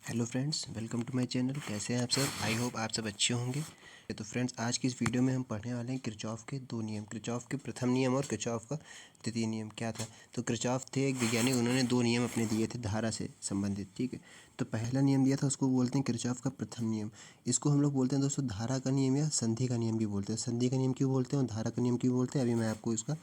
Hello friends, welcome to my channel. कैसे हैं आप सब? आई होप आप सब अच्छे होंगे। तो फ्रेंड्स, आज की इस वीडियो में हम पढ़ने वाले हैं किरचॉफ के दो नियम, किरचॉफ के प्रथम नियम और किरचॉफ का द्वितीय नियम। क्या था? तो किरचॉफ थे एक वैज्ञानिक, उन्होंने दो नियम अपने दिए थे धारा से संबंधित। ठीक है, तो पहला नियम दिया था, उसको बोलते हैं किरचॉफ का प्रथम नियम। इसको हम लोग बोलते हैं दोस्तों धारा का नियम या संधि का नियम भी बोलते हैं। संधि का नियम क्यों बोलते हैं और धारा का नियम क्यों बोलते हैं, अभी मैं आपको इसका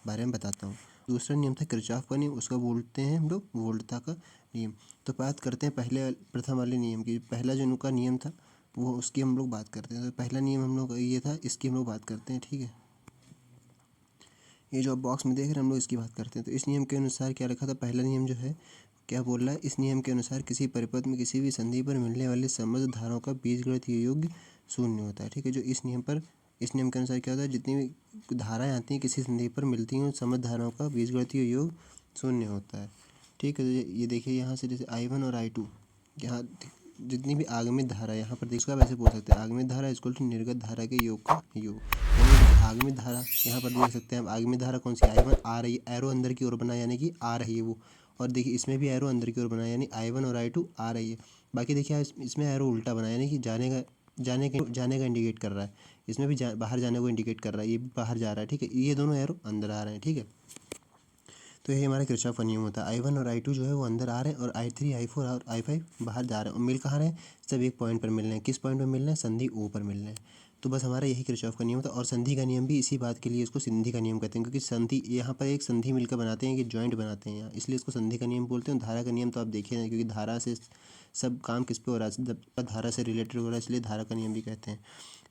बारे में बताता हूँ। दूसरा नियम था किरचॉफ का नियम, उसका बोलते हैं हम लोग वोल्टता का नियम। तो बात करते हैं पहले प्रथम वाले नियम की। पहला जो उनका नियम था वो उसकी हम लोग बात करते हैं। तो पहला नियम हम लोग ये था, इसकी हम लोग बात करते हैं। ठीक है, ये जो आप बॉक्स में देख रहे हैं हम लोग इसकी बात करते हैं। तो इस नियम के अनुसार क्या रखा था, पहला नियम जो है क्या बोल रहा है, इस नियम के अनुसार किसी परिपथ में किसी भी संधि पर मिलने वाले समस्त धाराओं का बीजगणितीय योग शून्य होता है। ठीक है, जो इस नियम के अनुसार क्या होता है, जितनी भी धाराएं आती हैं किसी संधि पर मिलती हैं, उन समस्त धाराओं का बीजगणितीय योग शून्य होता है। ठीक है, तो ये देखिए यहाँ से जैसे I1 और I2, यहाँ जितनी भी आगमित धारा यहाँ पर देखो, आप ऐसे बोल सकते हैं आगमित धारा इक्वल टू निर्गत धारा के योग का योग। यानी आगमित धारा यहाँ पर देख सकते हैं आप, आगमित धारा कौन सी I1 आ रही है, एरो अंदर की ओर बना यानी कि आ रही है वो। और देखिए इसमें भी एरो अंदर की ओर बना यानी I1 और I2 आ रही है। बाकी देखिए इसमें एरो उल्टा बना यानी कि जाने का इंडिकेट कर रहा है। इसमें भी बाहर जाने को इंडिकेट कर रहा है, ये भी बाहर जा रहा है। ठीक है, ये दोनों एरो अंदर आ रहे हैं। ठीक है, तो ये हमारा किरचॉफ का नियम होता है। I1 और I2 जो है वो अंदर आ रहे हैं और I3 I4 और I5 बाहर जा रहे हैं। और मिल कहाँ रहे हैं, सब एक पॉइंट पर मिल रहे हैं। किस पॉइंट पर मिल रहे हैं, संधि O पर मिल रहे हैं। तो बस हमारा यही किरचॉफ का नियम होता है। और संधि का नियम भी इसी बात के लिए इसको संधि का नियम कहते हैं, क्योंकि संधि यहाँ पर एक संधि मिलकर बनाते हैं कि जॉइंट बनाते हैं यहाँ, इसलिए इसको संधि का नियम बोलते हैं। धारा का नियम तो आप देखिए ना, क्योंकि धारा से सब काम किस पे हो रहा है, जब धारा से रिलेटेड हो रहा है, इसलिए धारा का नियम भी कहते हैं।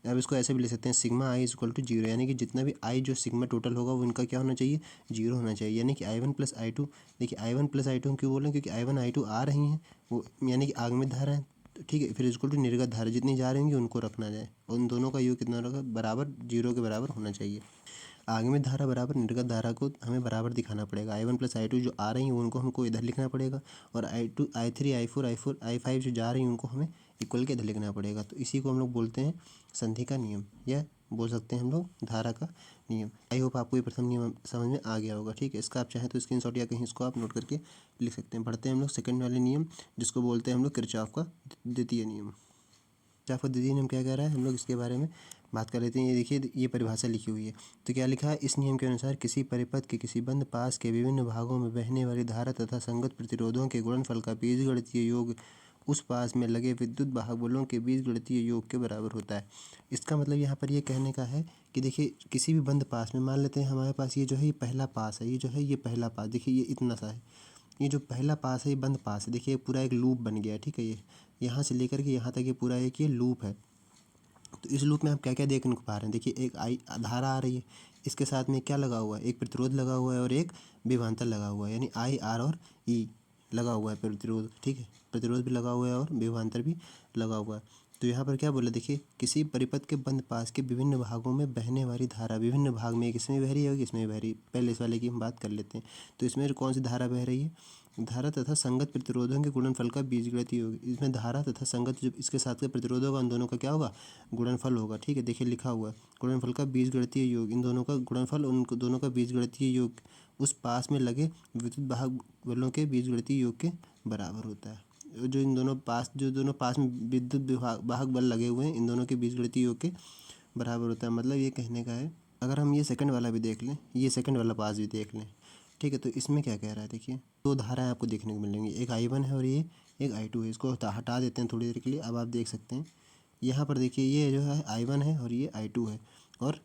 अब इसको ऐसे भी ले सकते हैं, sigma I is equal to zero, यानी कि जितना भी आई जो सिग्मा टोटल होगा वो इनका क्या होना चाहिए, जीरो होना चाहिए। यानी कि I1 प्लस I2, देखिए I1 प्लस I2 हम क्यों बोल रहे हैं, क्योंकि I1 I2 आ रही हैं वो, यानी कि आगमित धारा है। तो ठीक है, फिर इक्वल टू निर्गत धारा, जितनी जा रही होंगी उनको रखना जाए, और उन दोनों का योग कितना होगा, बराबर जीरो के बराबर होना चाहिए। आगमित धारा बराबर निर्गत धारा को हमें बराबर दिखाना पड़ेगा। I1 प्लस I2 जो आ रही हैं उनको हमको इधर लिखना पड़ेगा, और I2 I3 I4 I5 जो जा रही हैं उनको हमें इक्वल के इधर लिखना पड़ेगा। तो इसी को हम लोग बोलते हैं संधि का नियम, या बोल सकते हैं हम लोग धारा का नियम। आई होप आपको ये प्रथम नियम समझ में आ गया होगा। ठीक है, इसका आप चाहें तो स्क्रीनशॉट या कहीं इसको आप नोट करके लिख सकते हैं। बढ़ते हैं हम लोग सेकंड वाले नियम, जिसको बोलते हैं हम लोग किरचॉफ का द्वितीय नियम। किरचॉफ का द्वितीय नियम क्या कह रहा है, हम लोग इसके बारे में बात कर लेते हैं। ये देखिए, ये परिभाषा लिखी हुई है। तो क्या लिखा है, इस नियम के अनुसार किसी परिपथ के किसी बंद पास के विभिन्न भागों में बहने वाली धारा तथा संगत प्रतिरोधों के गुणनफल का बीजगणितीय योग उस पास में लगे विद्युत वाहक बलों के बीजगणितीय योग के बराबर होता है। इसका मतलब यहाँ पर ये कहने का है कि देखिए किसी भी बंद पास में, मान लेते हैं हमारे पास ये जो है ये पहला पास है, ये जो है ये पहला पास, देखिए ये इतना सा है, ये जो पहला पास है ये बंद पास है। देखिए पूरा एक लूप बन गया है। ठीक है, ये यहाँ से लेकर के यहाँ तक ये पूरा एक ये लूप है। तो इस लूप में आप क्या क्या देखने को पा रहे हैं, देखिए एक आई धारा आ रही है, इसके साथ में क्या लगा हुआ है, एक प्रतिरोध लगा हुआ है और एक विभवांतर लगा हुआ है, यानी आई आर और ई लगा हुआ है प्रतिरोध। ठीक है, प्रतिरोध भी लगा हुआ है और विभवांतर भी लगा हुआ है। तो यहाँ पर क्या बोला, देखिए किसी परिपथ के बंद पास के विभिन्न भागों में बहने वाली धारा, विभिन्न भाग में, एक इसमें बह रही है, इसमें बह रही है। पहले इस वाले की हम बात कर लेते हैं। तो इसमें कौन सी धारा बह रही है, धारा तथा संगत प्रतिरोधों के गुणनफल का बीजगणितीय योग। इसमें धारा तथा संगत जो इसके साथ के प्रतिरोध होगा, उन दोनों का क्या होगा, गुणनफल होगा। ठीक है, देखिए लिखा हुआ है गुणनफल का बीजगणितीय योग, इन दोनों का गुणनफल, उन दोनों का बीजगणितीय योग उस पास में लगे विद्युत वाहक बलों के बीजगणितीय योग के बराबर होता है। जो इन दोनों पास, जो दोनों पास में विद्युत वाहक बल लगे हुए हैं, इन दोनों के बीजगणितीय योग के बराबर होता है। मतलब ये कहने का है, अगर हम ये सेकंड वाला भी देख लें, ये सेकंड वाला पास भी देख लें। ठीक है, तो इसमें क्या कह रहा है, देखिए दो धाराएं आपको देखने को मिलेंगी, एक I1 है और ये एक I2 है। इसको हटा देते हैं थोड़ी देर के लिए। अब आप देख सकते हैं यहाँ पर, देखिए ये जो है I1 है और ये I2 है, और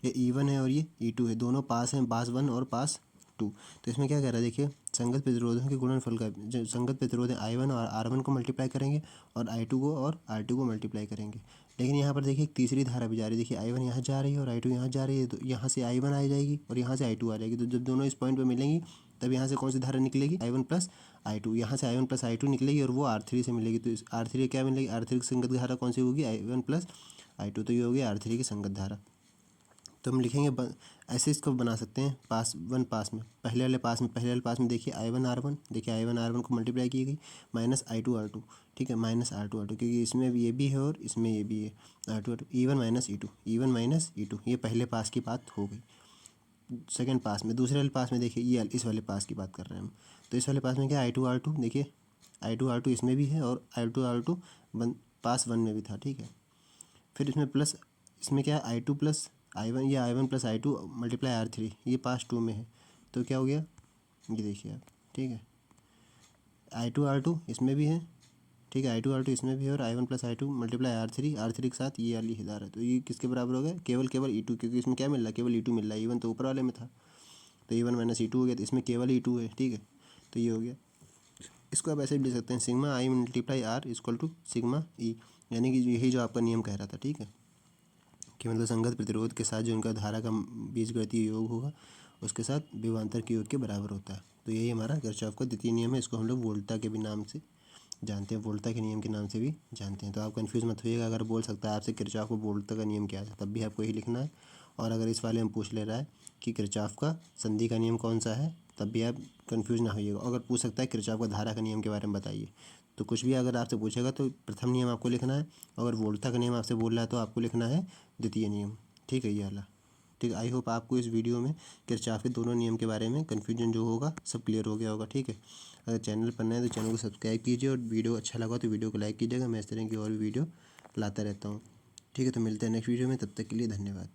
ये E1 है और ये E2 है। दोनों पास हैं, पास 1 और पास 2। तो इसमें क्या कह रहा है, देखिए संगत प्रतिरोधों के गुणनफल का, जो संगत प्रतिरोध है I1 और R1 को मल्टीप्लाई करेंगे और I2 को और R2 को मल्टीप्लाई करेंगे। लेकिन यहाँ पर देखिए एक तीसरी धारा भी जा रही है, देखिए I1 यहाँ जा रही है और I2 यहाँ जा रही है। तो यहाँ से I1 आ जाएगी और यहाँ से I2 आ जाएगी। तो जब दोनों इस पॉइंट पर मिलेंगी, तब यहाँ से कौन सी धारा निकलेगी, I1 प्लस I2। यहाँ से I1 प्लस I2 निकलेगी और वो R3 से मिलेगी। तो इस R3 क्या मिलेगी, R3 की संगत धारा कौन सी होगी, I1 प्लस I2। तो ये होगी R3 की संगत धारा। तो हम लिखेंगे ऐसे इसको बना सकते हैं, पास 1 पास में, पहले वाले पास में देखिए I1 R1, देखिए I1 R1 को मल्टीप्लाई की गई, माइनस I2 R2। ठीक है, माइनस R2 R2, क्योंकि इसमें भी ये भी है और इसमें ये भी है, R2 R2, E1 minus E2, ये पहले पास की बात हो गई। सेकंड पास में, दूसरे वाले पास में देखिए, ये इस वाले पास की बात कर रहे हैं हम। तो इस वाले पास में क्या I2 R2, देखिए I2R2 इसमें भी है और I2R2 पास 1 में भी था, ठीक है। फिर इसमें प्लस, इसमें क्या है I2 प्लस I1 या I1 plus I2 multiply R3, ये पास 2 में है, तो क्या हो गया ये देखिए आप, ठीक है। I2R2 इसमें भी है, ठीक है, I2R2 इसमें भी है और I1 plus I2 multiply R3 के साथ ये वाली हिदार है, तो ये किसके बराबर हो गया, केवल E2, क्योंकि इसमें क्या मिल रहा है, केवल E2 मिल रहा है, E1 तो ऊपर वाले में था, तो E1 माइनस E2 हो गया, तो इसमें केवल E2 है, ठीक है। तो ये हो गया। इसको आप ऐसे भी लिख सकते हैं, sigma I multiply R equal to sigma E, यानी कि यही जो आपका नियम कह रहा था, ठीक है, कि मतलब संगत प्रतिरोध के साथ जो उनका धारा का बीजगणितीय योग होगा उसके साथ विभवांतर के योग के बराबर होता है। तो यही हमारा किरचॉफ का द्वितीय नियम है। इसको हम लोग वोल्टा के भी नाम से जानते हैं, वोल्टा के नियम के नाम से भी जानते हैं। तो आप कंफ्यूज मत होइएगा, अगर बोल सकता है आपसे किरचॉफ को वोल्टा का नियम क्या है, तब भी आपको यही लिखना है। और अगर इस वाले में पूछ ले रहा है कि किरचॉफ का संधि का नियम कौन सा है, तब भी आप कन्फ्यूज ना होइएगा। अगर पूछ सकता है किरचॉफ का धारा का नियम के बारे में बताइए, तो कुछ भी अगर आपसे पूछेगा तो प्रथम नियम आपको लिखना है। अगर वोल्टा का नियम आपसे बोल रहा है तो आपको लिखना है द्वितीय नियम, ठीक है, ये वाला। ठीक है, आई होप आपको इस वीडियो में किरचॉफ के दोनों नियम के बारे में कन्फ्यूजन जो होगा सब क्लियर हो गया होगा, ठीक है। अगर चैनल पर नए हैं तो चैनल को सब्सक्राइब कीजिए और वीडियो अच्छा लगा तो वीडियो को लाइक कीजिएगा। मैं इस तरह की और भी वीडियो लाता रहता हूँ, ठीक है। तो मिलते हैं नेक्स्ट वीडियो में, तब तक के लिए धन्यवाद।